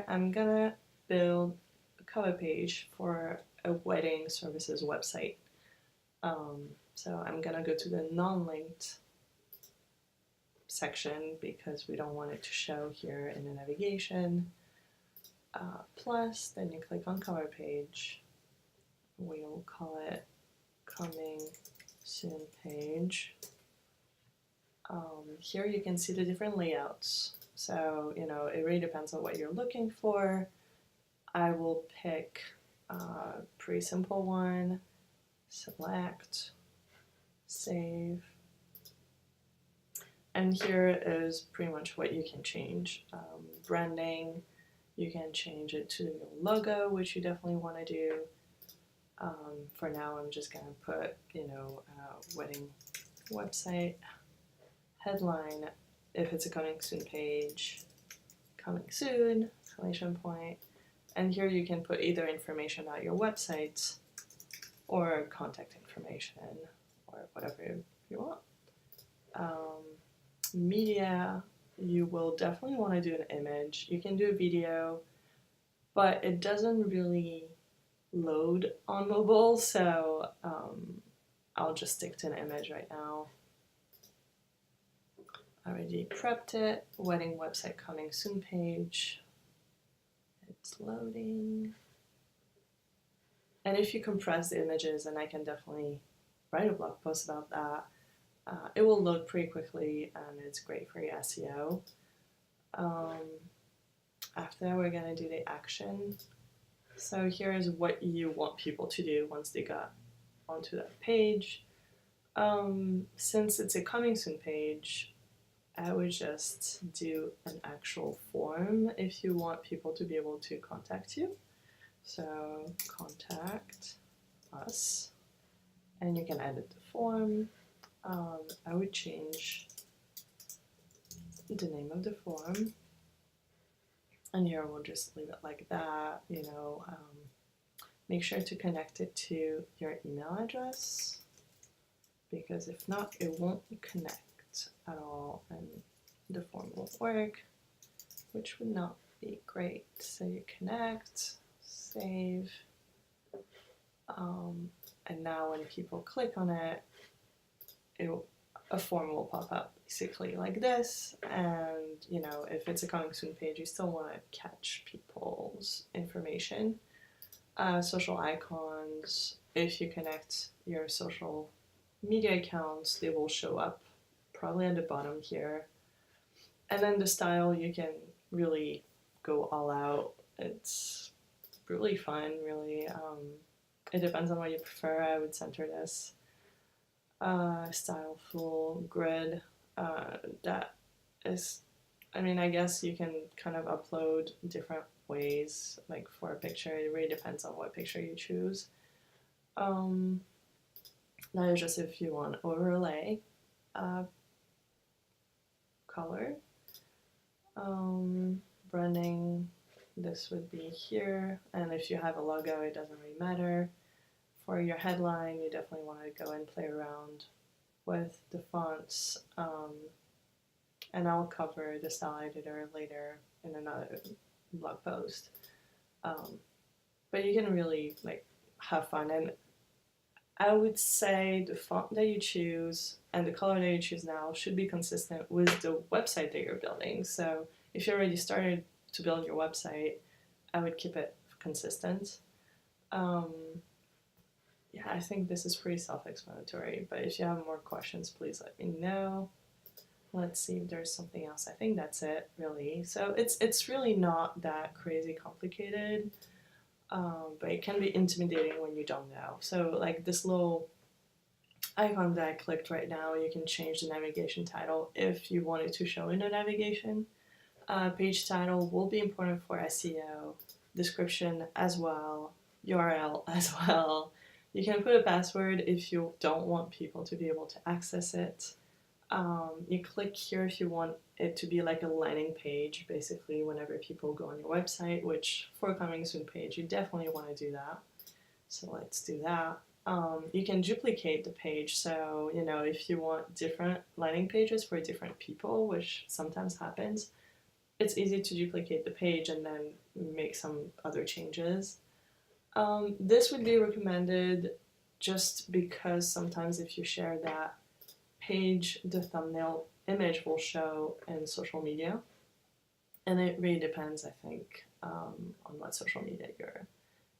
I'm gonna build a cover page for a wedding services website. So I'm gonna go to the non-linked section because we don't want it to show here in the navigation. Plus, then you click on cover page. We'll call it coming soon page. Here you can see the different layouts. So, it really depends on what you're looking for. I will pick a pretty simple one, select, save, and here is pretty much what you can change. Branding, you can change it to your logo, which you definitely want to do. For now, I'm just gonna put, wedding website, headline, if it's a coming soon page, coming soon, exclamation point. And here you can put either information about your website or contact information or whatever you want. Media, you will definitely want to do an image. You can do a video, but it doesn't really load on mobile, so I'll just stick to an image right now. I already prepped it. Wedding website coming soon page. It's loading. And if you compress the images, then I can definitely write a blog post about that. It will load pretty quickly and it's great for your SEO. After that, we're gonna do the action. So here is what you want people to do once they got onto that page. Since it's a coming soon page, I would just do an actual form if you want people to be able to contact you. So contact us, and you can edit the form. I would change the name of the form, and here we'll just leave it like that. Make sure to connect it to your email address, because if not, it won't connect at all and the form won't work, which would not be great. So you connect, save, and now when people click on it, a form will pop up basically like this. And if it's a coming soon page, you still want to catch people's information. Social icons, if you connect your social media accounts, they will show up probably at the bottom here. And then the style, you can really go all out. It's really fun, really. It depends on what you prefer. I would center this. Style full grid. That is, I guess you can kind of upload different ways, like for a picture. It really depends on what picture you choose. That is just if you want overlay, color, branding. This would be here, and if you have a logo, it doesn't really matter. For your headline, you definitely want to go and play around with the fonts, and I'll cover the style editor later in another blog post. But you can really have fun, and I would say the font that you choose and the color that you choose now should be consistent with the website that you're building. So if you already started to build your website, I would keep it consistent. Yeah, I think this is pretty self-explanatory, but if you have more questions, please let me know. Let's see if there's something else. I think that's it, really. So it's really not that crazy complicated, but it can be intimidating when you don't know. So like this little icon that I clicked right now, you can change the navigation title if you want it to show in the navigation. Page title will be important for SEO, description as well, URL as well. You can put a password if you don't want people to be able to access it. You click here if you want it to be like a landing page, basically, whenever people go on your website, which for a coming soon page, you definitely want to do that. So let's do that. You can duplicate the page, so if you want different landing pages for different people, which sometimes happens, it's easy to duplicate the page and then make some other changes. This would be recommended just because sometimes if you share that page, the thumbnail image will show in social media. And it really depends, I think, on what social media you're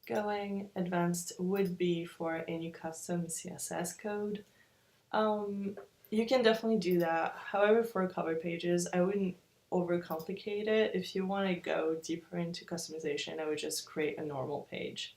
going. Advanced would be for any custom CSS code. You can definitely do that. However, for cover pages, I wouldn't overcomplicate it. If you want to go deeper into customization, I would just create a normal page.